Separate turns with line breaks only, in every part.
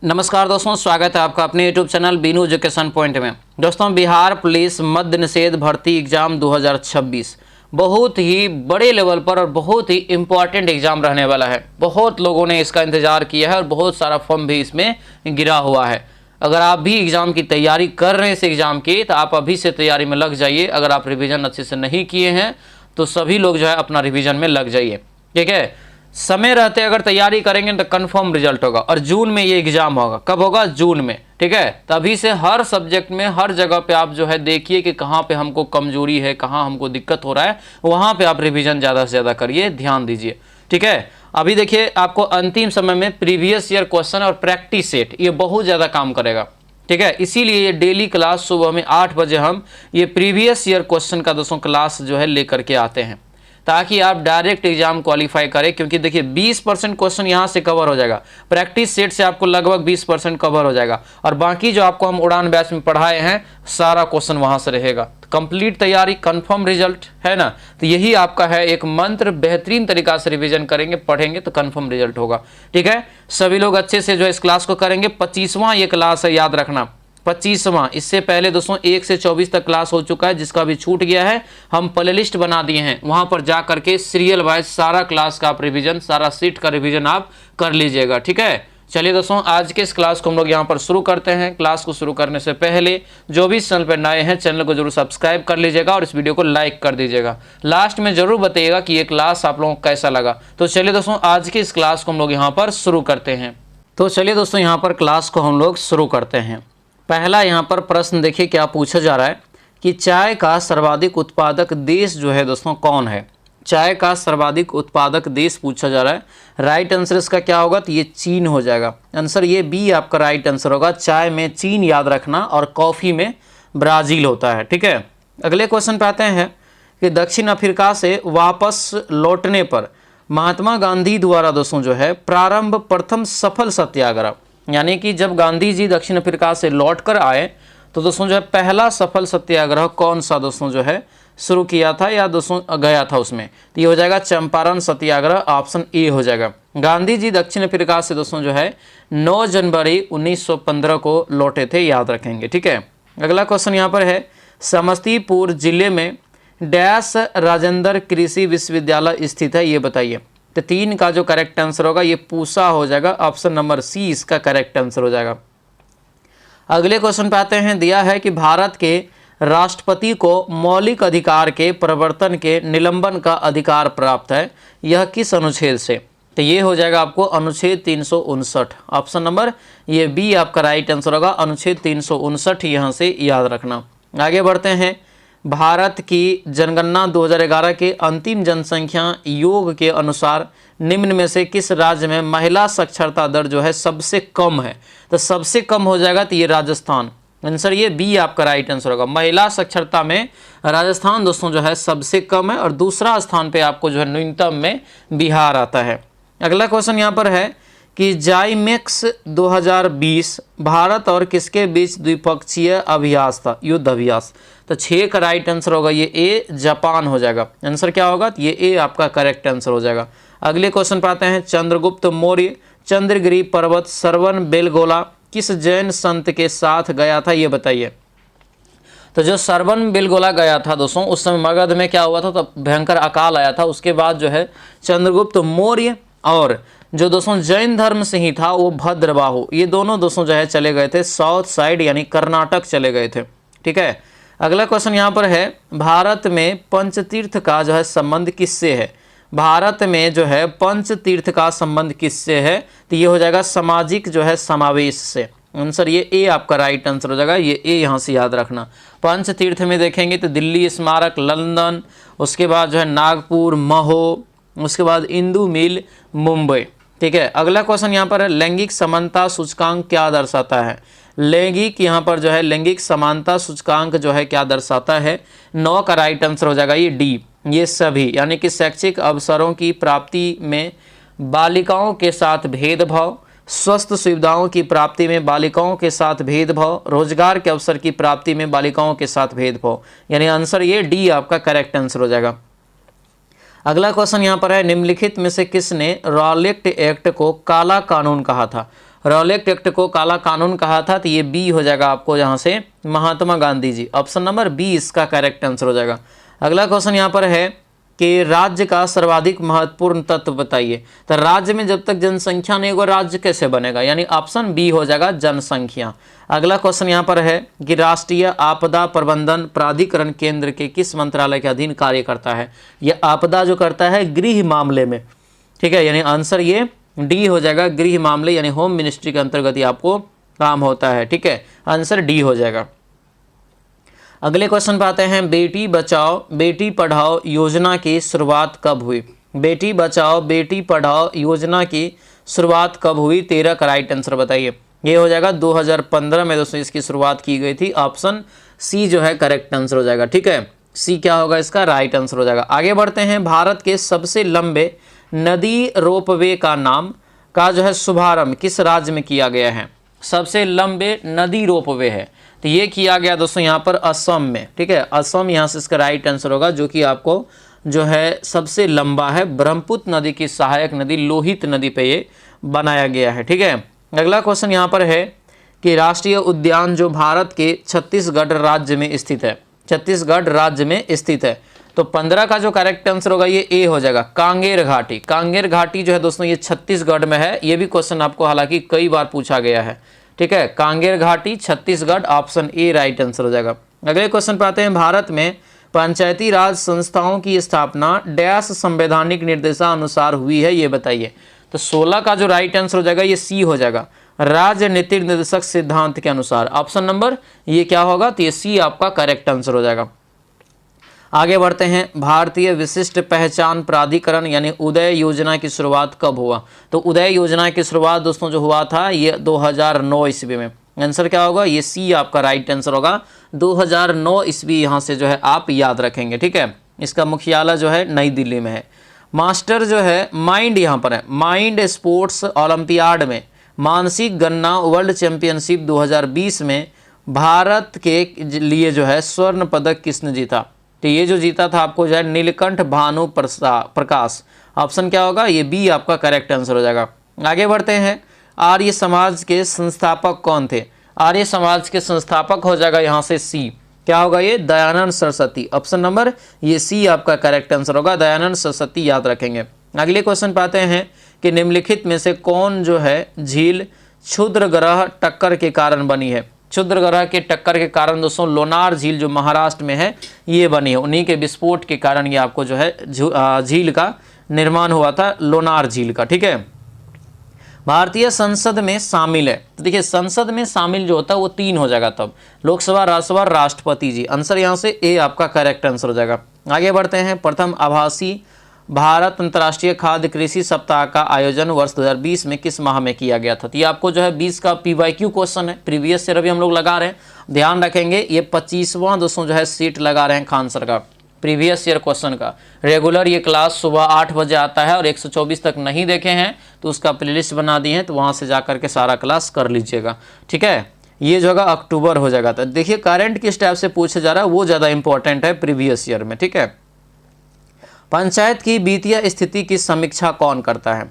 नमस्कार दोस्तों, स्वागत है आपका अपने YouTube channel Binu education point में। दोस्तों, बिहार पुलिस मद्य निषेध भर्ती एग्जाम 2026 बहुत ही बड़े लेवल पर और बहुत ही इम्पोर्टेंट एग्जाम रहने वाला है। बहुत लोगों ने इसका इंतजार किया है और बहुत सारा फॉर्म भी इसमें गिरा हुआ है। अगर आप भी एग्जाम की तैयारी कर रहे हैं इस एग्जाम की, तो आप अभी से तैयारी में लग जाइए। अगर आप रिविजन अच्छे से नहीं किए हैं तो सभी लोग जो है अपना रिविजन में लग जाइए। ठीक है, समय रहते अगर तैयारी करेंगे तो कंफर्म रिजल्ट होगा। और जून में ये एग्जाम होगा। कब होगा? जून में। ठीक है, तभी से हर सब्जेक्ट में हर जगह पे आप जो है देखिए कि कहाँ पे हमको कमजोरी है, कहाँ हमको दिक्कत हो रहा है, वहाँ पे आप रिवीजन ज़्यादा से ज़्यादा करिए, ध्यान दीजिए। ठीक है, अभी देखिए आपको अंतिम समय में प्रीवियस ईयर क्वेश्चन और प्रैक्टिस सेट ये बहुत ज़्यादा काम करेगा। ठीक है, इसीलिए ये डेली क्लास सुबह में 8 बजे हम ये प्रीवियस ईयर क्वेश्चन का दोस्तों क्लास जो है लेकर के आते हैं, ताकि आप डायरेक्ट एग्जाम क्वालिफाई करें। क्योंकि देखिए 20% क्वेश्चन यहाँ से कवर हो जाएगा, प्रैक्टिस सेट से आपको लगभग 20% कवर हो जाएगा, और बाकी जो आपको हम उड़ान बैच में पढ़ाए हैं सारा क्वेश्चन वहाँ से रहेगा। कंप्लीट तैयारी, कंफर्म रिजल्ट है ना। तो यही आपका है एक मंत्र, बेहतरीन तरीका से रिवीजन करेंगे, पढ़ेंगे तो कंफर्म रिजल्ट होगा। ठीक है, सभी लोग अच्छे से जो इस क्लास को करेंगे। 25वां ये क्लास है, याद रखना 25वां। इससे पहले दोस्तों 1 से 24 तक क्लास हो चुका है, जिसका भी छूट गया है हम प्ले लिस्ट बना दिए हैं, वहां पर जा करके सीरियल वाइज सारा क्लास का आप रिवीजन, सारा सीट का रिवीजन आप कर लीजिएगा। ठीक है, चलिए दोस्तों आज के इस क्लास को हम लोग यहाँ पर शुरू करते हैं। क्लास को शुरू करने से पहले जो भी चैनल पर नए हैं चैनल को जरूर सब्सक्राइब कर लीजिएगा और इस वीडियो को लाइक कर दीजिएगा। लास्ट में जरूर बताइएगा कि ये क्लास आप लोगों को कैसा लगा। तो चलिए दोस्तों आज की इस क्लास को हम लोग यहाँ पर शुरू करते हैं। तो चलिए दोस्तों यहाँ पर क्लास को हम लोग शुरू करते हैं। पहला यहाँ पर प्रश्न देखिए क्या पूछा जा रहा है कि चाय का सर्वाधिक उत्पादक देश जो है दोस्तों कौन है। चाय का सर्वाधिक उत्पादक देश पूछा जा रहा है। राइट आंसर इसका क्या होगा? तो ये चीन हो जाएगा। आंसर ये बी आपका राइट आंसर होगा। चाय में चीन याद रखना और कॉफ़ी में ब्राज़ील होता है। ठीक है, अगले क्वेश्चन पे आते हैं कि दक्षिण अफ्रीका से वापस लौटने पर महात्मा गांधी द्वारा दोस्तों जो है प्रारंभ प्रथम सफल सत्याग्रह, यानी कि जब गांधी जी दक्षिण अफ्रीका से लौट कर आए तो दोस्तों जो है पहला सफल सत्याग्रह कौन सा दोस्तों जो है शुरू किया था या दोस्तों गया था उसमें? तो ये हो जाएगा चंपारण सत्याग्रह, ऑप्शन ए हो जाएगा। गांधी जी दक्षिण अफ्रीका से दोस्तों जो है 9 जनवरी 1915 को लौटे थे, याद रखेंगे। ठीक है, अगला क्वेश्चन यहाँ पर है समस्तीपुर जिले में डैश राजेंद्र कृषि विश्वविद्यालय स्थित है, ये बताइए। तो 3 का जो करेक्ट आंसर होगा ये पूसा हो जाएगा, ऑप्शन नंबर सी इसका करेक्ट आंसर हो जाएगा। अगले क्वेश्चन पे आते हैं, दिया है कि भारत के राष्ट्रपति को मौलिक अधिकार के प्रवर्तन के निलंबन का अधिकार प्राप्त है, यह किस अनुच्छेद से? तो ये हो जाएगा आपको अनुच्छेद 359, ऑप्शन नंबर ये बी आपका राइट आंसर होगा। अनुच्छेद 359 यहाँ से याद रखना। आगे बढ़ते हैं, भारत की जनगणना 2011 के अंतिम जनसंख्या योग के अनुसार निम्न में से किस राज्य में महिला साक्षरता दर जो है सबसे कम है? तो सबसे कम हो जाएगा तो ये राजस्थान। आंसर ये बी आपका राइट आंसर होगा। महिला साक्षरता में राजस्थान दोस्तों जो है सबसे कम है, और दूसरा स्थान पे आपको जो है न्यूनतम में बिहार आता है। अगला क्वेश्चन यहाँ पर है कि जाइमेक्स 2020 भारत और किसके बीच द्विपक्षीय अभ्यास था, युद्ध अभ्यास? तो 6 का राइट आंसर होगा ये ए, जापान हो जाएगा। आंसर क्या होगा? तो ये ए आपका करेक्ट आंसर हो जाएगा। अगले क्वेश्चन पर आते हैं, चंद्रगुप्त मौर्य चंद्रगिरी पर्वत श्रवण बेलगोला किस जैन संत के साथ गया था, ये बताइए। तो जो श्रवण बेलगोला गया था दोस्तों, उस समय मगध में क्या हुआ था? तो भयंकर अकाल आया था। उसके बाद जो है चंद्रगुप्त मौर्य और जो दोस्तों जैन धर्म से ही था वो भद्रबाहु, ये दोनों दोस्तों जो है चले गए थे साउथ साइड, यानी कर्नाटक चले गए थे। ठीक है, अगला क्वेश्चन यहाँ पर है, भारत में पंचतीर्थ का जो है संबंध किससे है? भारत में जो है पंचतीर्थ का संबंध किससे है? तो ये हो जाएगा सामाजिक जो है समावेश से। आंसर ये ए आपका राइट आंसर हो जाएगा। ये ए यहाँ से याद रखना। पंचतीर्थ में देखेंगे तो दिल्ली स्मारक, लंदन, उसके बाद जो है नागपुर, महो, उसके बाद इंदु मिल, मुंबई। ठीक है, अगला क्वेश्चन यहाँ पर है, लैंगिक समानता सूचकांक क्या दर्शाता है? लैंगिक यहाँ पर जो है लैंगिक समानता सूचकांक जो है क्या दर्शाता है? 9 का राइट आंसर हो जाएगा ये डी, ये सभी, यानी कि शैक्षिक अवसरों की प्राप्ति में बालिकाओं के साथ भेदभाव, स्वस्थ सुविधाओं की प्राप्ति में बालिकाओं के साथ भेदभाव, रोजगार के अवसर की प्राप्ति में बालिकाओं के साथ भेदभाव, यानी आंसर ये डी आपका करेक्ट आंसर हो जाएगा। अगला क्वेश्चन यहाँ पर है, निम्नलिखित में से किसने रॉलेट एक्ट को काला कानून कहा था? रॉलेट एक्ट को काला कानून कहा था, तो ये बी हो जाएगा आपको यहाँ से Mahatma Gandhi ji. Option number B इसका करेक्ट आंसर हो जाएगा। अगला क्वेश्चन यहाँ पर है कि राज्य का सर्वाधिक महत्वपूर्ण तत्व बताइए। तो राज्य में जब तक जनसंख्या नहीं होगा राज्य कैसे बनेगा, यानी ऑप्शन बी हो जाएगा जनसंख्या। अगला क्वेश्चन यहाँ पर है कि राष्ट्रीय आपदा प्रबंधन प्राधिकरण केंद्र के किस मंत्रालय के अधीन कार्य करता है। यह आपदा जो करता है गृह मामले में, ठीक है, यानी आंसर ये डी हो जाएगा, गृह मामले यानी होम मिनिस्ट्री के अंतर्गत ही आपको काम होता है, ठीक है, आंसर डी हो जाएगा। अगले क्वेश्चन पे आते हैं, बेटी बचाओ बेटी पढ़ाओ योजना की शुरुआत कब हुई। बेटी बचाओ बेटी पढ़ाओ योजना की शुरुआत कब हुई, 13 का राइट आंसर बताइए। ये हो जाएगा 2015 में दोस्तों इसकी शुरुआत की गई थी। ऑप्शन सी जो है करेक्ट आंसर हो जाएगा, ठीक है, सी क्या होगा इसका राइट आंसर हो जाएगा। आगे बढ़ते हैं, भारत के सबसे लंबे नदी रोपवे का नाम का जो है शुभारंभ किस राज्य में किया गया है। सबसे लंबे नदी रोपवे है तो ये किया गया दोस्तों यहाँ पर असम में, ठीक है, असम यहाँ से इसका राइट आंसर होगा, जो कि आपको जो है सबसे लंबा है, ब्रह्मपुत्र नदी की सहायक नदी लोहित नदी पे ये बनाया गया है, ठीक है। अगला क्वेश्चन यहाँ पर है कि राष्ट्रीय उद्यान जो भारत के छत्तीसगढ़ राज्य में स्थित है, छत्तीसगढ़ राज्य में स्थित है, तो 15 का जो करेक्ट आंसर होगा ये ए हो जाएगा, कांगेर घाटी। कांगेर घाटी जो है दोस्तों ये छत्तीसगढ़ में है। ये भी क्वेश्चन आपको हालांकि कई बार पूछा गया है, ठीक है, कांगेर घाटी Chhattisgarh, option A right answer हो जाएगा। अगले क्वेश्चन पे आते हैं, भारत में पंचायती राज संस्थाओं की स्थापना डैश संवैधानिक निर्देशानुसार हुई है, ये बताइए। तो 16 का जो राइट आंसर हो जाएगा ये सी हो जाएगा, राजनीतिक निर्देशक सिद्धांत के अनुसार। ऑप्शन नंबर ये क्या होगा, तो ये सी आपका करेक्ट आंसर हो जाएगा। आगे बढ़ते हैं, भारतीय विशिष्ट पहचान प्राधिकरण यानी उदय योजना की शुरुआत कब हुआ। तो उदय योजना की शुरुआत दोस्तों जो हुआ था ये 2009 ईस्वी में। आंसर क्या होगा, ये सी आपका राइट आंसर होगा, 2009 ईस्वी यहाँ से जो है आप याद रखेंगे, ठीक है। इसका मुख्यालय जो है नई दिल्ली में है। मास्टर जो है माइंड यहाँ पर है, माइंड स्पोर्ट्स ओलंपियाड में मानसिक गणना वर्ल्ड चैंपियनशिप 2020 में भारत के लिए जो है स्वर्ण पदक किसने जीता। तो ये जो जीता था आपको जो है नीलकंठ भानु प्रकाश। ऑप्शन क्या होगा, ये बी आपका करेक्ट आंसर हो जाएगा। आगे बढ़ते हैं, आर्य समाज के संस्थापक कौन थे। आर्य समाज के संस्थापक हो जाएगा यहाँ से सी, क्या होगा ये दयानंद सरस्वती। ऑप्शन नंबर ये सी आपका करेक्ट आंसर होगा, दयानंद सरस्वती याद रखेंगे। अगले क्वेश्चन पाते हैं कि निम्नलिखित में से कौन जो है झील क्षुद्र ग्रह टक्कर के कारण बनी है। क्षुद्र ग्रह के टक्कर के कारण दोस्तों लोनार झील जो महाराष्ट्र में है ये बनी है, उन्हीं के विस्फोट के कारण ये आपको जो है झील का निर्माण हुआ था, लोनार झील का, ठीक है। भारतीय संसद में शामिल है, तो देखिए संसद में शामिल जो होता है वो 3 हो जाएगा, तब लोकसभा राज्यसभा राष्ट्रपति जी। आंसर यहाँ से ए आपका करेक्ट आंसर हो जाएगा। आगे बढ़ते हैं, प्रथम आभासी भारत अंतर्राष्ट्रीय खाद्य कृषि सप्ताह का आयोजन वर्ष 2020 में किस माह में किया गया था। तो ये आपको जो है 20 का PYQ क्वेश्चन है, प्रीवियस ईयर अभी हम लोग लगा रहे हैं, ध्यान रखेंगे ये 25वां दोस्तों जो है सीट लगा रहे हैं खान सर का प्रीवियस ईयर क्वेश्चन का। रेगुलर ये क्लास सुबह 8 बजे आता है और 124 तक नहीं देखे हैं तो उसका प्लेलिस्ट बना दी है, तो वहाँ से जा करके सारा क्लास कर लीजिएगा, ठीक है। ये जो है अक्टूबर हो जाएगा। तो देखिए करंट किस टाइप से पूछा जा रहा है वो ज़्यादा इंपॉर्टेंट है प्रीवियस ईयर में, ठीक है। पंचायत की वित्तीय स्थिति की समीक्षा कौन करता है।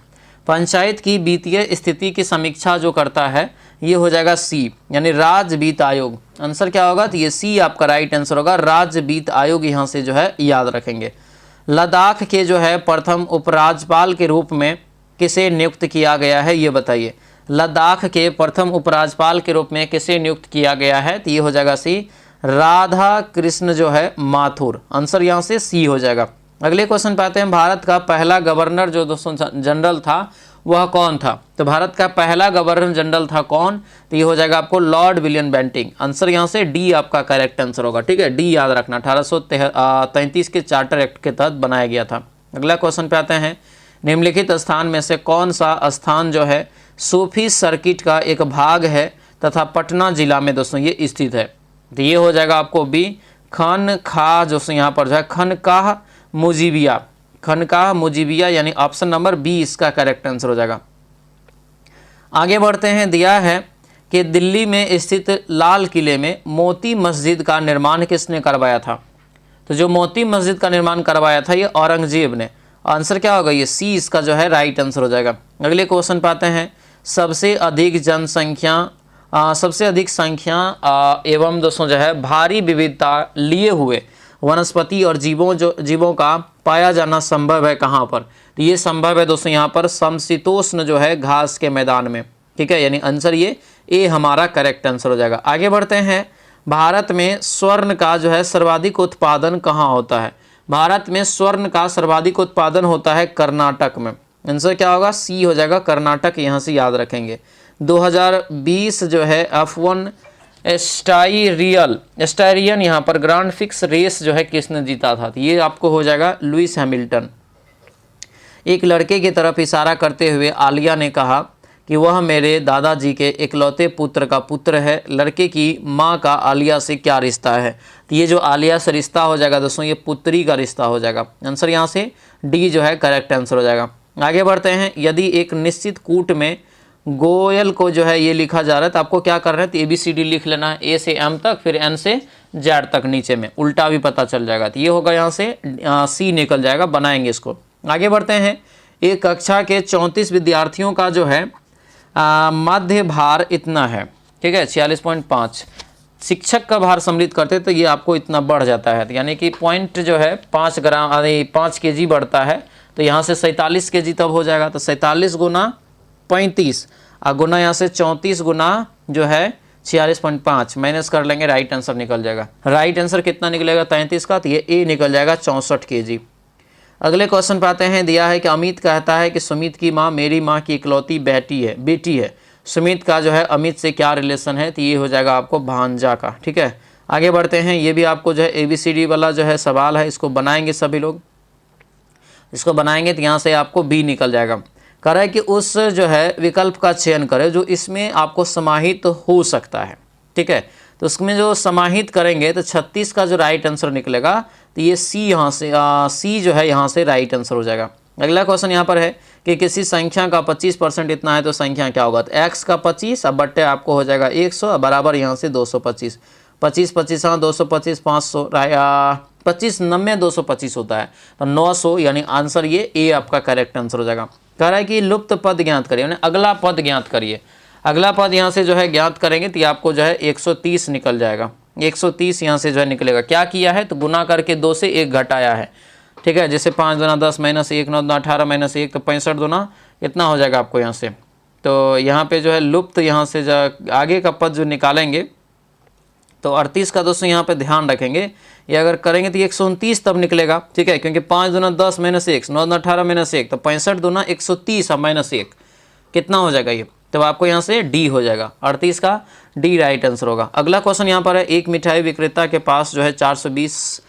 पंचायत की वित्तीय स्थिति की समीक्षा जो करता है ये हो जाएगा सी, यानी राज्य वित्त आयोग। आंसर क्या होगा, तो ये सी आपका राइट आंसर होगा, राज्य वित्त आयोग यहाँ से जो है याद रखेंगे। लद्दाख के जो है प्रथम उपराज्यपाल के रूप में किसे नियुक्त किया गया है ये बताइए। लद्दाख के प्रथम उपराज्यपाल के रूप में किसे नियुक्त किया गया है, तो ये हो जाएगा सी, राधा कृष्ण जो है माथुर। आंसर यहाँ से सी हो जाएगा। अगले क्वेश्चन पे आते हैं, भारत का पहला गवर्नर जो दोस्तों जनरल था वह कौन था। तो भारत का पहला गवर्नर जनरल था कौन, तो ये हो जाएगा आपको लॉर्ड विलियम बेंटिंग। आंसर यहाँ से डी आपका करेक्ट आंसर होगा, ठीक है, डी याद रखना, 1833 के चार्टर एक्ट के तहत बनाया गया था। अगला क्वेश्चन पे आते हैं, निम्नलिखित स्थान में से कौन सा स्थान जो है सूफी सर्किट का एक भाग है तथा पटना जिला में दोस्तों ये स्थित है। तो ये हो जाएगा आपको बी, खनखाह जो यहाँ पर जो है खनकाह मुजीबिया, खनकाह मुजीबिया, यानी ऑप्शन नंबर बी इसका करेक्ट आंसर हो जाएगा। आगे बढ़ते हैं, दिया है कि दिल्ली में स्थित लाल किले में मोती मस्जिद का निर्माण किसने करवाया था। तो जो मोती मस्जिद का निर्माण करवाया था ये औरंगजेब ने। आंसर क्या होगा, ये सी इसका जो है राइट आंसर हो जाएगा। अगले क्वेश्चन पाते हैं, सबसे अधिक सबसे अधिक संख्या एवं दोस्तों जो है भारी विविधता लिए हुए वनस्पति और जीवों का पाया जाना संभव है कहाँ पर? तो ये संभव है दोस्तों यहाँ पर समशीतोष्ण जो है घास के मैदान में। ठीक है, यानी आंसर ये हमारा करेक्ट आंसर हो जाएगा। आगे बढ़ते हैं। भारत में स्वर्ण का जो है सर्वाधिक उत्पादन कहाँ होता है? भारत में स्वर्ण का सर्वाधिक उत्पादन होता है कर्नाटक में। आंसर क्या होगा? सी हो जाएगा, कर्नाटक। यहाँ से याद रखेंगे। 2020 जो है F1 एस्टायरियन यहाँ पर ग्रांड फिक्स रेस जो है किसने जीता था? तो ये आपको हो जाएगा लुइस हैमिल्टन। एक लड़के की तरफ इशारा करते हुए आलिया ने कहा कि वह मेरे दादाजी के इकलौते पुत्र का पुत्र है। लड़के की माँ का आलिया से क्या रिश्ता है? तो ये जो आलिया से रिश्ता हो जाएगा दोस्तों, ये पुत्री का रिश्ता हो जाएगा। आंसर यहाँ से डी जो है करेक्ट आंसर हो जाएगा। आगे बढ़ते हैं। यदि एक निश्चित कूट में गोयल को जो है ये लिखा जा रहा है तो आपको क्या करना है? तो ABCD लिख लेना है, A से M तक, फिर N से Z तक नीचे में, उल्टा भी पता चल जाएगा। तो ये होगा यहाँ से C निकल जाएगा, बनाएंगे इसको। आगे बढ़ते हैं। एक कक्षा के 34 विद्यार्थियों का जो है मध्य भार इतना है। ठीक है, 46.5। शिक्षक का भार सम्मिलित करते तो ये आपको इतना बढ़ जाता है, तो यानी कि पॉइंट जो है 5 kg बढ़ता है, तो यहाँ से 47 kg तब हो जाएगा। तो 47 गुना 35 गुना यहाँ से 34 गुना जो है 46.5 माइनस कर लेंगे, राइट आंसर निकल जाएगा। राइट आंसर कितना निकलेगा 33 का? तो ये ए निकल जाएगा 64 kg। अगले क्वेश्चन पे आते हैं। दिया है कि अमित कहता है कि सुमित की माँ मेरी माँ की इकलौती बेटी है। सुमित का जो है अमित से क्या रिलेशन है? तो ये हो जाएगा आपको भांजा का। ठीक है, आगे बढ़ते हैं। ये भी आपको जो है ABCD वाला जो है सवाल है, इसको बनाएंगे सभी लोग। इसको बनाएंगे तो यहाँ से आपको बी निकल जाएगा। कह रहा है कि उस जो है विकल्प का चयन करें जो इसमें आपको समाहित हो सकता है। ठीक है, तो उसमें जो समाहित करेंगे तो 36 का जो राइट आंसर निकलेगा, तो ये सी यहाँ से सी जो है यहाँ से राइट आंसर हो जाएगा। अगला क्वेश्चन यहाँ पर है कि किसी संख्या का 25% इतना है तो संख्या क्या होगा? तो x का 25 अब बट्टे आपको हो जाएगा 100 बराबर यहाँ से 225। 25 25 हाँ 225 500 25 90 225 होता है, तो 900, यानी आंसर ये ए आपका करेक्ट आंसर हो जाएगा। कह रहा है कि लुप्त पद ज्ञात करिए, यानी अगला पद ज्ञात करिए। अगला पद यहाँ से जो है ज्ञात करेंगे तो ये आपको जो है 130 निकल जाएगा। 130 यहाँ से जो है निकलेगा। क्या किया है? तो गुना करके 2 से 1 घटाया है। ठीक है, जैसे 5 दूना 10 माइनस 1 9 दूना 18 माइनस 1 तो 65 दूना इतना हो जाएगा आपको यहाँ से। तो यहाँ पे जो है लुप्त यहाँ से जो आगे का पद जो निकालेंगे तो 38 का दोस्तों यहाँ पे ध्यान रखेंगे। ये अगर करेंगे तो 129 तब निकलेगा। ठीक है, क्योंकि 5 दूना 10 माइनस 1 9 दूना 18 माइनस 1 तो 65 दूना 130 और माइनस 1 कितना हो जाएगा? ये तो आपको यहाँ से डी हो जाएगा। 38 का डी राइट आंसर होगा। अगला क्वेश्चन यहाँ पर है। एक मिठाई विक्रेता के पास जो है 420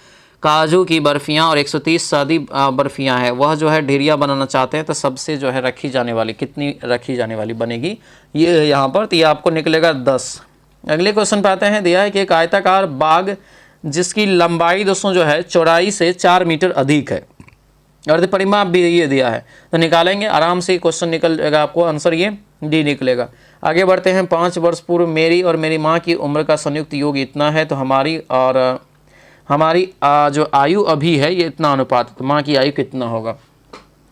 काजू की बर्फियाँ और 130 सादी बर्फियाँ हैं। वह जो है ढेरिया बनाना चाहते हैं, तो सबसे जो है रखी जाने वाली कितनी रखी जाने वाली बनेगी? ये यहाँ पर, तो ये आपको निकलेगा 10। अगले क्वेश्चन पे आते हैं। दिया है कि एक आयताकार बाग जिसकी लंबाई दोस्तों जो है चौड़ाई से 4 मीटर अधिक है, अर्ध परिमाप भी ये दिया है, तो निकालेंगे आराम से क्वेश्चन निकल जाएगा आपको। आंसर ये डी निकलेगा। आगे बढ़ते हैं। 5 वर्ष पूर्व मेरी और मेरी माँ की उम्र का संयुक्त योग इतना है, तो हमारी जो आयु अभी है ये इतना अनुपात, तो माँ की आयु कितना होगा?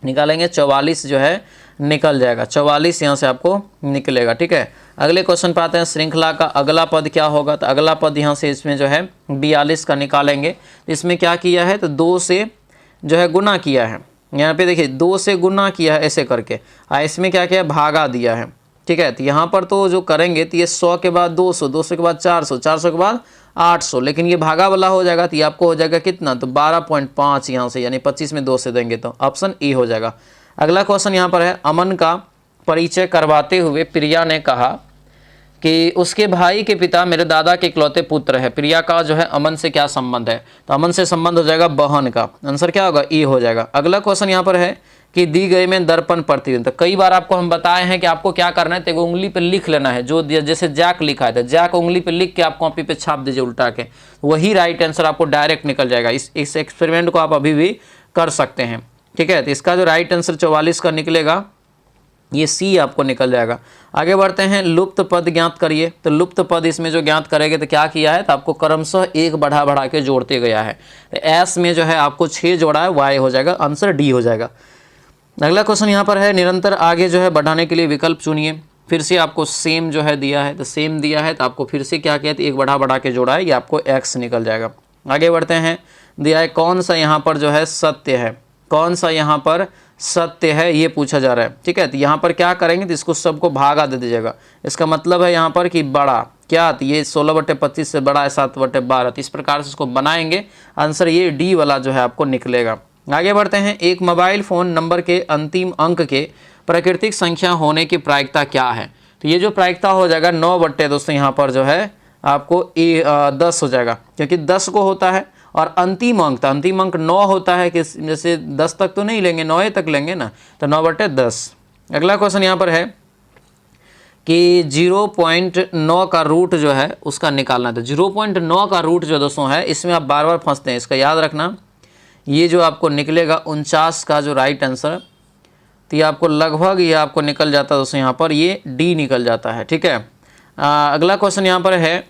निकालेंगे 44 जो है निकल जाएगा। 44 यहाँ से आपको निकलेगा। ठीक है, अगले क्वेश्चन पे आते हैं। श्रृंखला का अगला पद क्या होगा? तो अगला पद यहाँ से इसमें जो है 42 का निकालेंगे। इसमें क्या किया है? तो 2 से जो है गुना किया है। यहाँ पे देखिए 2 से गुना किया है ऐसे करके, इसमें क्या किया है? भागा दिया है। ठीक है, तो यहाँ पर तो जो करेंगे तो ये 100 के बाद 200, 200 के बाद 400, 400 के बाद 800, लेकिन ये भागा वाला हो जाएगा तो ये आपको हो जाएगा कितना? तो 12.5 यहाँ से, यानी 25 में 2 से देंगे तो ऑप्शन ए हो जाएगा। अगला क्वेश्चन यहाँ पर है। अमन का परिचय करवाते हुए प्रिया ने कहा कि उसके भाई के पिता मेरे दादा के इकलौते पुत्र है। प्रिया का जो है अमन से क्या संबंध है? तो अमन से संबंध हो जाएगा बहन का। आंसर क्या होगा? ए हो जाएगा। अगला क्वेश्चन यहाँ पर है कि दी गई में दर्पण प्रतिबिंब। तो कई बार आपको हम बताए हैं कि आपको क्या करना है, तो उंगली पे लिख लेना है। जो जैसे जैक लिखा है तो जैक उंगली पे लिख के आप कॉपी पे छाप दीजिए उल्टा के, वही राइट आंसर आपको डायरेक्ट निकल जाएगा। इस एक्सपेरिमेंट को आप अभी भी कर सकते हैं। ठीक है, तो इसका जो राइट आंसर 44 का निकलेगा, ये सी आपको निकल जाएगा। आगे बढ़ते हैं। लुप्त पद ज्ञात करिए। तो लुप्त पद इसमें जो ज्ञात करेंगे तो क्या किया है? तो आपको क्रमशः 1 बढ़ा के जोड़ते गया है। तो एस में जो है आपको 6 जोड़ा है, वाई हो जाएगा। आंसर डी हो जाएगा। अगला क्वेश्चन यहाँ पर है। निरंतर आगे जो है बढ़ाने के लिए विकल्प चुनिए। फिर से आपको सेम जो है दिया है, तो सेम दिया है तो आपको फिर से क्या किया, तो एक बढ़ा के जोड़ा है, ये आपको x निकल जाएगा। आगे बढ़ते हैं, दिया है कौन सा यहाँ पर जो है सत्य है, कौन सा यहाँ पर सत्य है ये पूछा जा रहा है। ठीक है, तो यहाँ पर क्या करेंगे, तो इसको सबको भागा दे दीजिएगा। इसका मतलब है यहाँ पर कि बड़ा क्या, तो ये 16/25 से बड़ा है 7/12, तो इस प्रकार से इसको बनाएंगे, आंसर ये डी वाला जो है आपको निकलेगा। आगे बढ़ते हैं, एक मोबाइल फ़ोन नंबर के अंतिम अंक के प्राकृतिक संख्या होने की प्रायिकता क्या है। तो ये जो प्रायिकता हो जाएगा 9 दोस्तों यहाँ पर जो है आपको 10 हो जाएगा, क्योंकि 10 को होता है और अंतिम अंक, तो अंतिम अंक 9 होता है कि जैसे 10 तक तो नहीं लेंगे, 9 तक लेंगे ना, तो 9/10। अगला क्वेश्चन यहाँ पर है कि 0.9 का रूट जो है उसका निकालना है। तो 0.9 का रूट जो दोस्तों है, इसमें आप बार बार फंसते हैं, इसका याद रखना। ये जो आपको निकलेगा 49 का जो राइट आंसर, तो ये आपको लगभग ये आपको निकल जाता है दोस्तों, यहाँ पर ये डी निकल जाता है। ठीक है, अगला क्वेश्चन यहाँ पर है,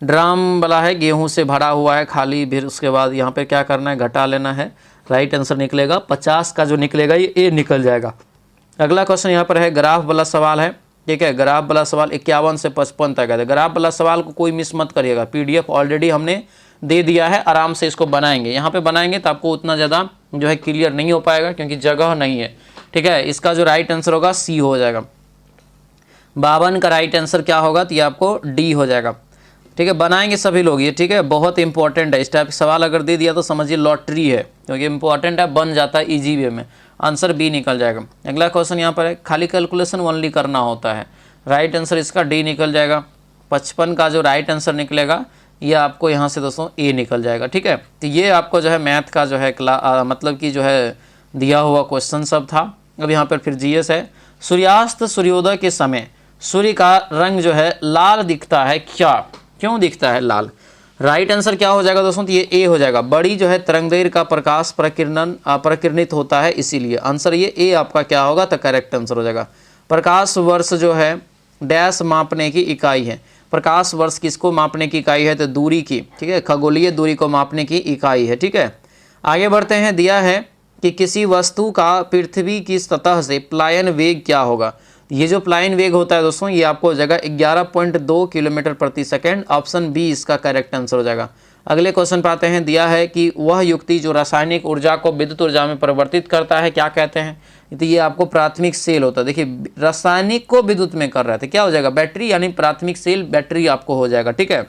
ड्राम वाला है, गेहूं से भरा हुआ है खाली, फिर उसके बाद यहाँ पे क्या करना है, घटा लेना है, राइट आंसर निकलेगा 50 का जो निकलेगा ये ए निकल जाएगा। अगला क्वेश्चन यहाँ पर है, ग्राफ वाला सवाल है। ठीक है, ग्राफ वाला सवाल 51 से 55 तक है। ग्राफ वाला सवाल को कोई मिस मत करिएगा, PDF ऑलरेडी हमने दे दिया है, आराम से इसको बनाएंगे। यहाँ पे बनाएंगे तो आपको उतना ज़्यादा जो है क्लियर नहीं हो पाएगा, क्योंकि जगह नहीं है। ठीक है, इसका जो राइट आंसर होगा सी हो जाएगा। 52 का राइट आंसर क्या होगा, तो ये आपको डी हो जाएगा। ठीक है, बनाएंगे सभी लोग ये। ठीक है, बहुत इंपॉर्टेंट है, इस टाइप का सवाल अगर दे दिया तो समझिए लॉटरी है, क्योंकि इंपॉर्टेंट है, बन जाता है इजी वे में, आंसर बी निकल जाएगा। अगला क्वेश्चन यहाँ पर है, खाली कैलकुलेशन ओनली करना होता है, राइट आंसर इसका डी निकल जाएगा। 55 का जो राइट आंसर निकलेगा ये आपको यहाँ से दोस्तों ए निकल जाएगा। ठीक है, तो ये आपको जो है मैथ का जो है मतलब कि जो है दिया हुआ क्वेश्चन सब था। अब यहाँ पर फिर GS है, सूर्यास्त सूर्योदय के समय सूर्य का रंग जो है लाल दिखता है, क्या, क्यों दिखता है लाल। राइट आंसर क्या हो जाएगा दोस्तों, तो ये ए हो जाएगा। बड़ी जो है तरंगदैर्घ्य का प्रकाश प्रकिरणित होता है, इसीलिए आंसर ये ए आपका क्या होगा, तो करेक्ट आंसर हो जाएगा। प्रकाश वर्ष जो है डैश मापने की इकाई है, प्रकाश वर्ष किसको मापने की इकाई है, तो दूरी की। ठीक है, खगोलीय दूरी को मापने की इकाई है। ठीक है, आगे बढ़ते हैं, दिया है कि किसी वस्तु का पृथ्वी की सतह से पलायन वेग क्या होगा। ये जो पलायन वेग होता है दोस्तों, ये आपको हो जाएगा 11.2 किलोमीटर प्रति सेकेंड, ऑप्शन बी इसका करेक्ट आंसर हो जाएगा। अगले क्वेश्चन पे आते हैं, दिया है कि वह युक्ति जो रासायनिक ऊर्जा को विद्युत ऊर्जा में परिवर्तित करता है, क्या कहते हैं। तो ये आपको प्राथमिक सेल होता है। देखिए, रासायनिक को विद्युत में कर रहा है, तो क्या हो जाएगा, बैटरी, यानी प्राथमिक सेल बैटरी आपको हो जाएगा। ठीक है,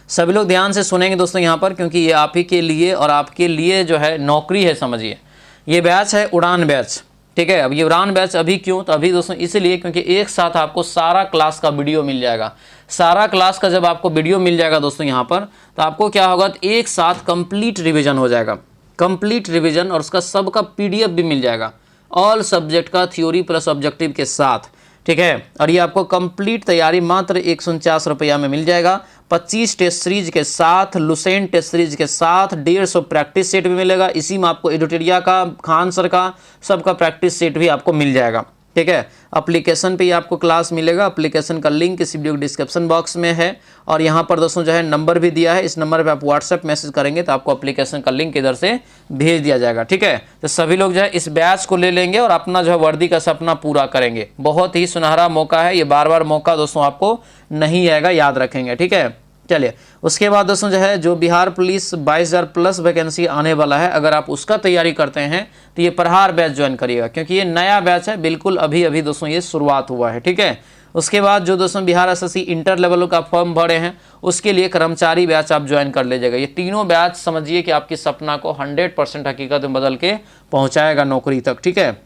सभी लोग ध्यान से सुनेंगे दोस्तों यहाँ पर, क्योंकि ये आप ही के लिए और आपके लिए जो है नौकरी है, समझिए। ये बैच है उड़ान बैच। ठीक है, अब ये उड़ान बैच अभी क्यों, तो अभी दोस्तों इसलिए क्योंकि एक साथ आपको सारा क्लास का वीडियो मिल जाएगा। सारा क्लास का जब आपको वीडियो मिल जाएगा दोस्तों यहाँ पर, तो आपको क्या होगा, तो एक साथ कंप्लीट रिवीजन हो जाएगा, कंप्लीट रिवीजन, और उसका सबका PDF भी मिल जाएगा, ऑल सब्जेक्ट का थ्योरी प्लस ऑब्जेक्टिव के साथ। ठीक है, और ये आपको कंप्लीट तैयारी मात्र 149 रुपया में मिल जाएगा। 25 टेस्ट सीरीज के साथ, लुसेंट टेस्ट सीरीज के साथ 150 प्रैक्टिस सेट भी मिलेगा। इसी में आपको एडिटोरिया का, खान सर का, सबका प्रैक्टिस सेट भी आपको मिल जाएगा। ठीक है, एप्लीकेशन पे ही आपको क्लास मिलेगा। एप्लीकेशन का लिंक इस वीडियो के डिस्क्रिप्शन बॉक्स में है, और यहाँ पर दोस्तों जो है नंबर भी दिया है, इस नंबर पे आप व्हाट्सएप मैसेज करेंगे तो आपको एप्लीकेशन का लिंक इधर से भेज दिया जाएगा। ठीक है, तो सभी लोग जो है इस बैच को ले लेंगे और अपना जो है वर्दी का सपना पूरा करेंगे। बहुत ही सुनहरा मौका है, ये बार बार मौका दोस्तों आपको नहीं आएगा, याद रखेंगे। ठीक है, चलिए उसके बाद दोस्तों जो है, जो बिहार पुलिस 22,000 प्लस वैकेंसी आने वाला है, अगर आप उसका तैयारी करते हैं तो ये प्रहार बैच ज्वाइन करिएगा, क्योंकि ये नया बैच है, बिल्कुल अभी अभी दोस्तों ये शुरुआत हुआ है। ठीक है, उसके बाद जो दोस्तों बिहार SSC इंटर लेवल का फॉर्म भरे हैं, उसके लिए कर्मचारी बैच आप ज्वाइन कर लीजिएगा। ये तीनों बैच समझिए कि आपकी सपना को 100% हकीकत में बदल के पहुँचाएगा नौकरी तक। ठीक है,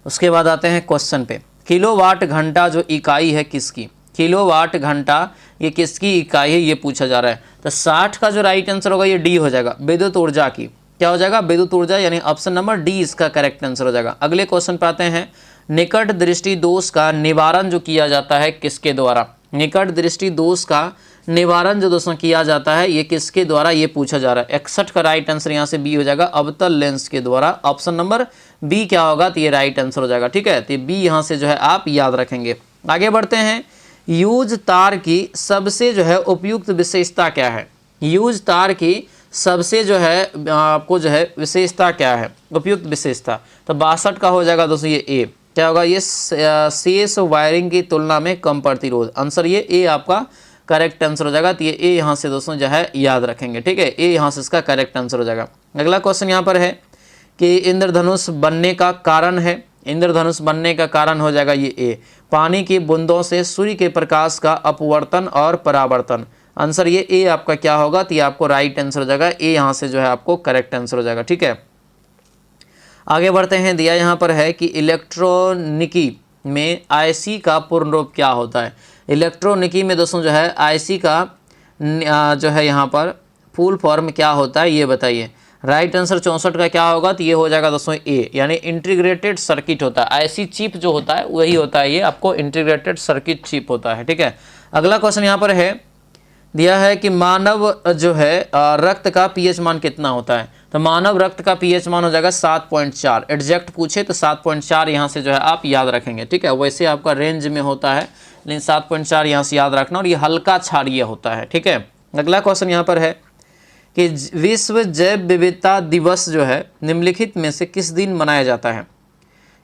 उसके बाद आते हैं क्वेश्चन पे, किलोवाट घंटा जो इकाई है किसकी, किलोवाट घंटा ये किसकी इकाई है, ये पूछा जा रहा है। तो 60 का जो राइट आंसर होगा ये डी हो जाएगा, विद्युत ऊर्जा की। क्या हो जाएगा, विद्युत ऊर्जा, यानी ऑप्शन नंबर डी इसका करेक्ट आंसर हो जाएगा। अगले क्वेश्चन पे आते हैं, निकट दृष्टि दोष का निवारण जो किया जाता है किसके द्वारा। निकट दृष्टि दोष का निवारण जो दोस्तों किया जाता है ये किसके द्वारा, ये पूछा जा रहा है। 61 का राइट आंसर यहाँ से बी हो जाएगा, अवतल लेंस के द्वारा। ऑप्शन नंबर बी क्या होगा, तो ये राइट आंसर हो जाएगा। ठीक है, तो बी यहाँ से जो है आप याद रखेंगे। आगे बढ़ते हैं, यूज तार की सबसे जो है उपयुक्त विशेषता क्या है। यूज तार की सबसे जो है आपको जो है विशेषता क्या है, उपयुक्त विशेषता। तो 62 का हो जाएगा दोस्तों ये ए। क्या होगा, ये शेष वायरिंग की तुलना में कम प्रतिरोध। आंसर ये ए आपका करेक्ट आंसर हो जाएगा। तो ये ए यहाँ से दोस्तों जो है याद रखेंगे, ठीक है, ए यहाँ से इसका करेक्ट आंसर हो जाएगा। अगला क्वेश्चन यहाँ पर है कि इंद्रधनुष बनने का कारण है, इंद्रधनुष बनने का कारण हो जाएगा ये ए, पानी की बूंदों से सूर्य के प्रकाश का अपवर्तन और परावर्तन। आंसर ये ए आपका क्या होगा, तो ये आपको राइट आंसर हो जाएगा, ए यहाँ से जो है आपको करेक्ट आंसर हो जाएगा, ठीक है। आगे बढ़ते हैं, दिया यहाँ पर है कि इलेक्ट्रॉनिकी में आईसी का पूर्ण रूप क्या होता है। इलेक्ट्रॉनिकी में दोस्तों जो है आईसी का जो है यहाँ पर फुल फॉर्म क्या होता है ये बताइए। राइट आंसर 64 का क्या होगा, तो ये हो जाएगा दोस्तों ए, यानी इंटीग्रेटेड सर्किट होता है। आईसी चिप जो होता है वही होता है, ये आपको इंटीग्रेटेड सर्किट चिप होता है, ठीक है। अगला क्वेश्चन यहाँ पर है, दिया है कि मानव जो है रक्त का पीएच मान कितना होता है। तो मानव रक्त का पीएच मान हो जाएगा 7.4। एग्जैक्ट पूछे तो 7.4 यहाँ से जो है आप याद रखेंगे, ठीक है। वैसे आपका रेंज में होता है, लेकिन 7.4 यहाँ से याद रखना, और ये हल्का क्षारीय होता है, ठीक है। अगला क्वेश्चन यहाँ पर है कि विश्व जैव विविधता दिवस जो है निम्नलिखित में से किस दिन मनाया जाता है।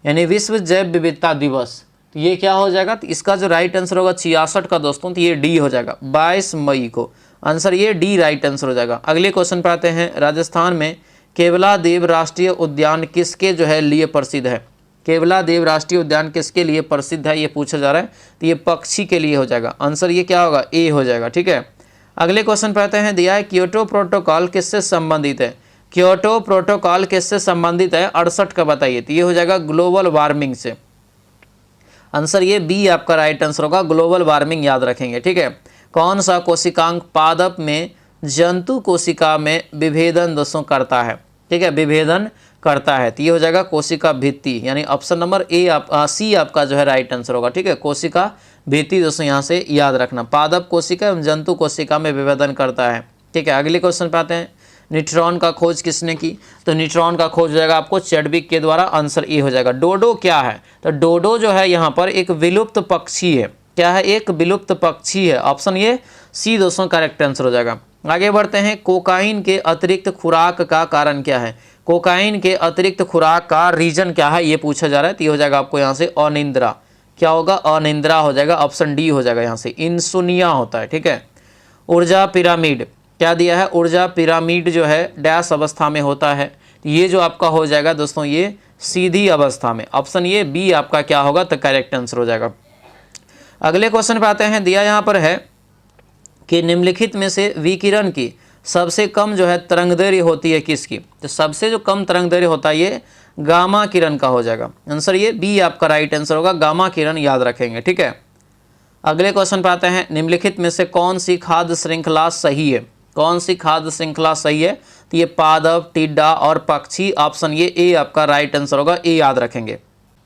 यानी विश्व जैव विविधता दिवस, तो ये क्या हो जाएगा, तो इसका जो राइट आंसर होगा 66 का दोस्तों, तो ये डी हो जाएगा, 22 मई को। आंसर ये डी राइट आंसर हो जाएगा। अगले क्वेश्चन पे आते हैं, राजस्थान में केवलादेव राष्ट्रीय उद्यान किसके जो है लिए प्रसिद्ध है। केवलादेव राष्ट्रीय उद्यान किसके लिए प्रसिद्ध है ये पूछा जा रहा है, तो ये पक्षी के लिए हो जाएगा। आंसर ये क्या होगा, ए हो जाएगा, ठीक है। अगले क्वेश्चन पे आते हैं, दिया है क्योटो प्रोटोकॉल किससे संबंधित है। क्योटो प्रोटोकॉल किससे संबंधित है, 68 का बताइए, तो ये हो जाएगा ग्लोबल वार्मिंग से। आंसर ये बी आपका राइट आंसर होगा, ग्लोबल वार्मिंग याद रखेंगे, ठीक है। कौन सा कोशिकांग पादप में जंतु कोशिका में विभेदन दोस्तों करता है, ठीक है, विभेदन करता है, तो ये हो जाएगा कोशिका भित्ति, यानी ऑप्शन नंबर ए सी आपका जो है राइट आंसर होगा, ठीक है। कोशिका भित्ति दोस्तों यहाँ से याद रखना, पादप कोशिका एवं जंतु कोशिका में विभेदन करता है, ठीक है। अगले क्वेश्चन पे आते हैं, न्यूट्रॉन का खोज किसने की। तो न्यूट्रॉन का खोज हो जाएगा आपको चैडविक के द्वारा। आंसर ए हो जाएगा। डोडो क्या है, तो डोडो जो है यहाँ पर एक विलुप्त पक्षी है। क्या है, एक विलुप्त पक्षी है। ऑप्शन ये सी दोस्तों करेक्ट आंसर हो जाएगा। आगे बढ़ते हैं, कोकाइन के अतिरिक्त खुराक का कारण क्या है। कोकाइन के अतिरिक्त खुराक का रीजन क्या है ये पूछा जा रहा है, तो ये हो जाएगा आपको यहाँ से अनिद्रा। क्या होगा, अनिद्रा हो जाएगा, ऑप्शन डी हो जाएगा यहाँ से, इंसोनिया होता है, ठीक है। ऊर्जा पिरामिड क्या दिया है, ऊर्जा पिरामिड जो है डैश अवस्था में होता है, ये जो आपका हो जाएगा दोस्तों ये सीधी अवस्था में। ऑप्शन ये बी आपका क्या होगा, तो करेक्ट आंसर हो जाएगा। अगले क्वेश्चन पे आते हैं, दिया यहाँ पर है कि निम्नलिखित में से विकिरण की सबसे कम जो है तरंगदैर्घ्य होती है किसकी। तो सबसे जो कम तरंगदैर्घ्य होता है ये गामा किरण का हो जाएगा। आंसर ये बी आपका राइट आंसर होगा, गामा किरण याद रखेंगे, ठीक है। अगले क्वेश्चन पे आते हैं, निम्नलिखित में से कौन सी खाद्य श्रृंखला सही है। कौन सी खाद्य श्रृंखला सही है, तो ये पादप, टिड्डा और पक्षी। ऑप्शन ये ए आपका राइट आंसर होगा, ए याद रखेंगे।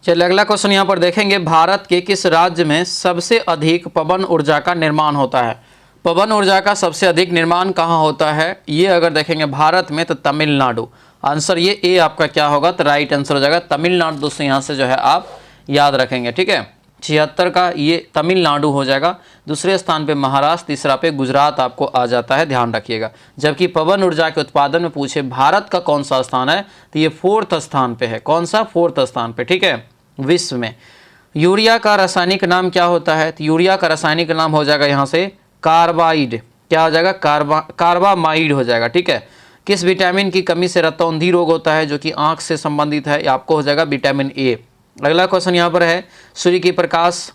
चलिए अगला क्वेश्चन यहाँ पर देखेंगे, भारत के किस राज्य में सबसे अधिक पवन ऊर्जा का निर्माण होता है। पवन ऊर्जा का सबसे अधिक निर्माण कहाँ होता है, ये अगर देखेंगे भारत में तो तमिलनाडु। आंसर ये ए आपका क्या होगा, तो राइट आंसर हो जाएगा तमिलनाडु। दोस्तों यहाँ से जो है आप याद रखेंगे, ठीक है। 76 का ये तमिलनाडु हो जाएगा। दूसरे स्थान पे महाराष्ट्र, तीसरा पे गुजरात आपको आ जाता है, ध्यान रखिएगा। जबकि पवन ऊर्जा के उत्पादन में पूछे भारत का कौन सा स्थान है, तो ये 4th स्थान पे है। कौन सा, 4th स्थान पे, ठीक है, विश्व में। यूरिया का रासायनिक नाम क्या होता है, तो यूरिया का रासायनिक नाम हो जाएगा यहाँ से कार्बाइड। क्या हो जाएगा, कार्बामाइड हो जाएगा, ठीक है। किस विटामिन की कमी से रतौंधी रोग होता है, जो कि आंख से संबंधित है, आपको हो जाएगा विटामिन ए। अगला क्वेश्चन यहाँ पर है, सूर्य की प्रकाश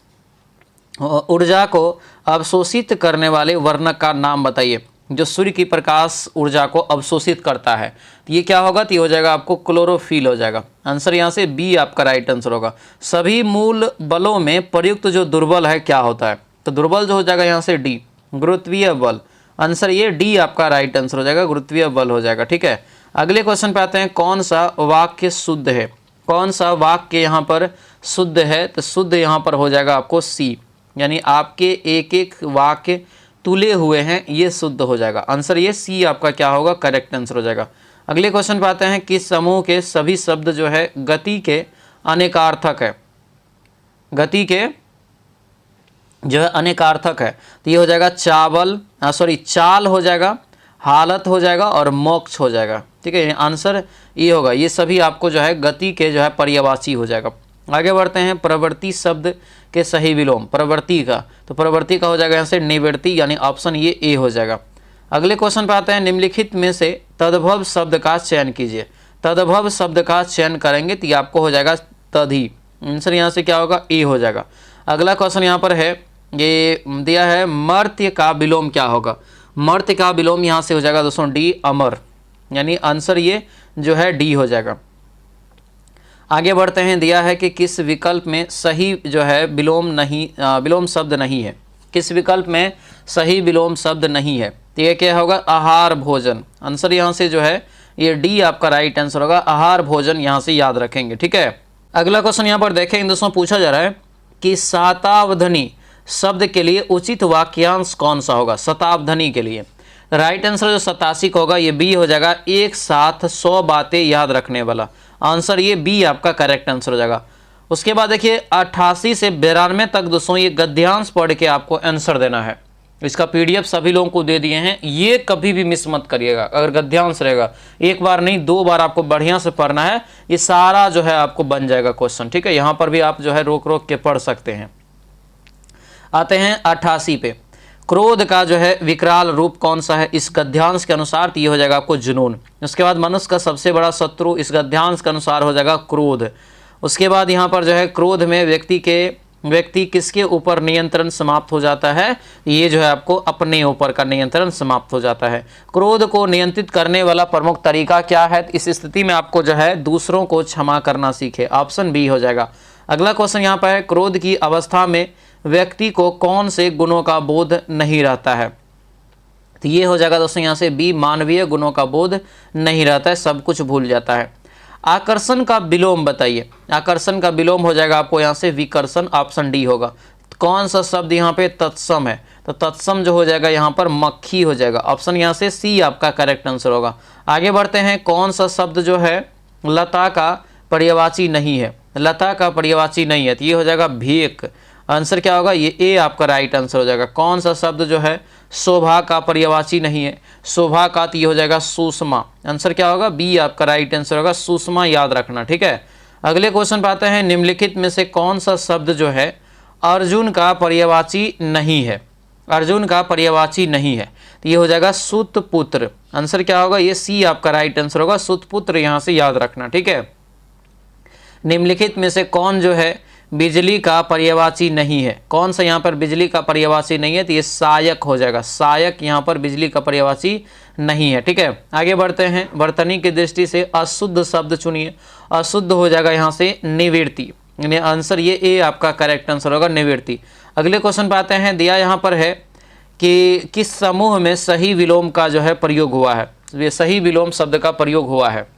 ऊर्जा को अवशोषित करने वाले वर्णक का नाम बताइए। जो सूर्य की प्रकाश ऊर्जा को अवशोषित करता है, तो ये क्या होगा, तो ये हो जाएगा आपको क्लोरोफिल हो जाएगा। आंसर यहाँ से बी आपका राइट आंसर होगा। सभी मूल बलों में प्रयुक्त जो दुर्बल है क्या होता है, तो दुर्बल जो हो जाएगा यहाँ से डी, गुरुत्वीय बल। आंसर ये डी आपका राइट आंसर हो जाएगा, गुरुत्वीय बल हो जाएगा, ठीक है। अगले क्वेश्चन पे आते हैं, कौन सा वाक्य शुद्ध है। कौन सा वाक्य यहाँ पर शुद्ध है, तो शुद्ध यहाँ पर हो जाएगा आपको सी, यानी आपके एक एक वाक्य तुले हुए हैं, ये शुद्ध हो जाएगा। आंसर ये सी आपका क्या होगा, करेक्ट आंसर हो जाएगा। अगले क्वेश्चन पे आते हैं, किस समूह के सभी शब्द जो है गति के अनेकार्थक है। गति के जो है अनेकार्थक है, तो ये हो जाएगा चाल हो जाएगा, हालत हो जाएगा और मोक्ष हो जाएगा, ठीक है। आंसर ये होगा, ये सभी आपको जो है गति के जो है पर्यायवाची हो जाएगा। आगे बढ़ते हैं, प्रवृत्ति शब्द के सही विलोम, प्रवृत्ति का, तो प्रवृत्ति का हो जाएगा यहाँ से निवृत्ति, यानी ऑप्शन ये ए हो जाएगा। अगले क्वेश्चन पे आते हैं, निम्नलिखित में से तद्भव शब्द का चयन कीजिए। तद्भव शब्द का चयन करेंगे तो ये आपको हो जाएगा तधी, आंसर यहाँ से क्या होगा, ए हो जाएगा। अगला क्वेश्चन यहाँ पर है, ये दिया है मर्त्य का विलोम क्या होगा। मर्त्य का विलोम यहाँ से हो जाएगा दोस्तों डी, अमर, यानी आंसर ये जो है डी हो जाएगा। आगे बढ़ते हैं, दिया है कि किस विकल्प में सही जो है विलोम शब्द नहीं है। किस विकल्प में सही विलोम शब्द नहीं है, तो ये क्या होगा, आहार भोजन, आंसर यहाँ से जो है ये डी आपका राइट आंसर होगा, आहार भोजन, यहाँ से याद रखेंगे। ठीक है, अगला क्वेश्चन यहाँ पर देखें दोस्तों, पूछा जा रहा है कि शतावधानी शब्द के लिए उचित वाक्यांश कौन सा होगा। शतावधानी के लिए राइट आंसर जो 87 का होगा ये बी हो जाएगा, एक साथ 100 बातें याद रखने वाला, आंसर ये बी आपका करेक्ट आंसर हो जाएगा। उसके बाद देखिए 88 से 92 तक दोस्तों ये गद्यांश पढ़ के आपको आंसर देना है। इसका पीडीएफ सभी लोगों को दे दिए हैं, ये कभी भी मिस मत करिएगा। अगर गद्यांश रहेगा, एक बार नहीं 2 बार आपको बढ़िया से पढ़ना है, ये सारा जो है आपको बन जाएगा क्वेश्चन। ठीक है, यहाँ पर भी आप जो है रोक रोक के पढ़ सकते हैं। आते हैं 88 पे, क्रोध का जो है विकराल रूप कौन सा है इस गद्यांश के अनुसार, तो ये हो जाएगा आपको जुनून। उसके बाद मनुष्य का सबसे बड़ा शत्रु इस गद्यांश के अनुसार हो जाएगा क्रोध। उसके बाद यहाँ पर जो है क्रोध में व्यक्ति किसके ऊपर नियंत्रण समाप्त हो जाता है, ये जो है आपको अपने ऊपर का नियंत्रण समाप्त हो जाता है। क्रोध को नियंत्रित करने वाला प्रमुख तरीका क्या है, इस स्थिति में आपको जो है दूसरों को क्षमा करना सीखे, ऑप्शन बी हो जाएगा। अगला क्वेश्चन यहाँ पर है, क्रोध की अवस्था में व्यक्ति को कौन से गुणों का बोध नहीं रहता है, तो ये हो जाएगा दोस्तों यहाँ से बी, मानवीय गुणों का बोध नहीं रहता है, सब कुछ भूल जाता है। आकर्षण का विलोम बताइए। आकर्षण का विलोम हो जाएगा आपको यहाँ से विकर्षण, ऑप्शन डी होगा। कौन सा शब्द यहाँ पे तत्सम है, तो तत्सम जो हो जाएगा यहाँ पर मक्खी हो जाएगा, ऑप्शन यहाँ से सी आपका करेक्ट आंसर होगा। आगे बढ़ते हैं, कौन सा शब्द जो है लता का पर्यायवाची नहीं है। लता का पर्यायवाची नहीं है, तो ये हो जाएगा भेक, आंसर क्या होगा, ये ए आपका राइट आंसर हो जाएगा। कौन सा शब्द जो है शोभा का पर्यायवाची नहीं है, शोभा का, तो ये हो जाएगा सुषमा, आंसर क्या होगा, बी आपका राइट आंसर होगा, सुषमा, याद रखना। ठीक है, अगले क्वेश्चन पे आते हैं, निम्नलिखित में से कौन सा शब्द जो है अर्जुन का पर्यायवाची नहीं है। अर्जुन का पर्यायवाची नहीं है, तो ये हो जाएगा सुतपुत्र, आंसर क्या होगा, ये सी आपका राइट आंसर होगा, सुतपुत्र, यहाँ से याद रखना। ठीक है, निम्नलिखित में से कौन जो है बिजली का पर्यायवाची नहीं है। कौन सा यहाँ पर बिजली का पर्यायवाची नहीं है, तो ये सहायक हो जाएगा, सहायक यहाँ पर बिजली का पर्यायवाची नहीं है। ठीक है, आगे बढ़ते हैं, वर्तनी की दृष्टि से अशुद्ध शब्द चुनिए। अशुद्ध हो जाएगा यहाँ से निवृत्ति, यानी आंसर ये ए आपका करेक्ट आंसर होगा, निवृत्ति। अगले क्वेश्चन पे आते हैं, दिया यहाँ पर है कि किस समूह में सही विलोम का जो है प्रयोग हुआ है, ये सही विलोम शब्द का प्रयोग हुआ है,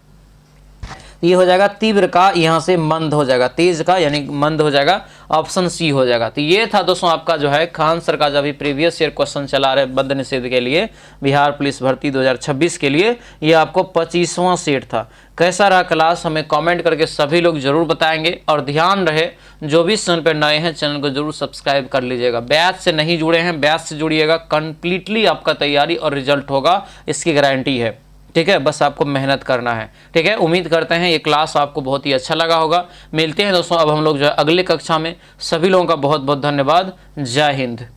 ये हो जाएगा तीव्र का, यहाँ से मंद हो जाएगा, तेज का यानी मंद हो जाएगा, ऑप्शन सी हो जाएगा। तो ये था दोस्तों आपका जो है खान सर का जो अभी प्रीवियस ईयर क्वेश्चन चला रहे मद्य निषेध के लिए, बिहार पुलिस भर्ती 2026 के लिए, ये आपको 25वां सेट था। कैसा रहा क्लास हमें कमेंट करके सभी लोग जरूर बताएंगे, और ध्यान रहे जो भी चैनल पर नए हैं चैनल को जरूर सब्सक्राइब कर लीजिएगा। बैच से नहीं जुड़े हैं, बैच से जुड़िएगा, कंप्लीटली आपका तैयारी और रिजल्ट होगा, इसकी गारंटी है। ठीक है, बस आपको मेहनत करना है। ठीक है, उम्मीद करते हैं ये क्लास आपको बहुत ही अच्छा लगा होगा। मिलते हैं दोस्तों अब हम लोग जो है अगले कक्षा में। सभी लोगों का बहुत बहुत धन्यवाद। जय हिंद।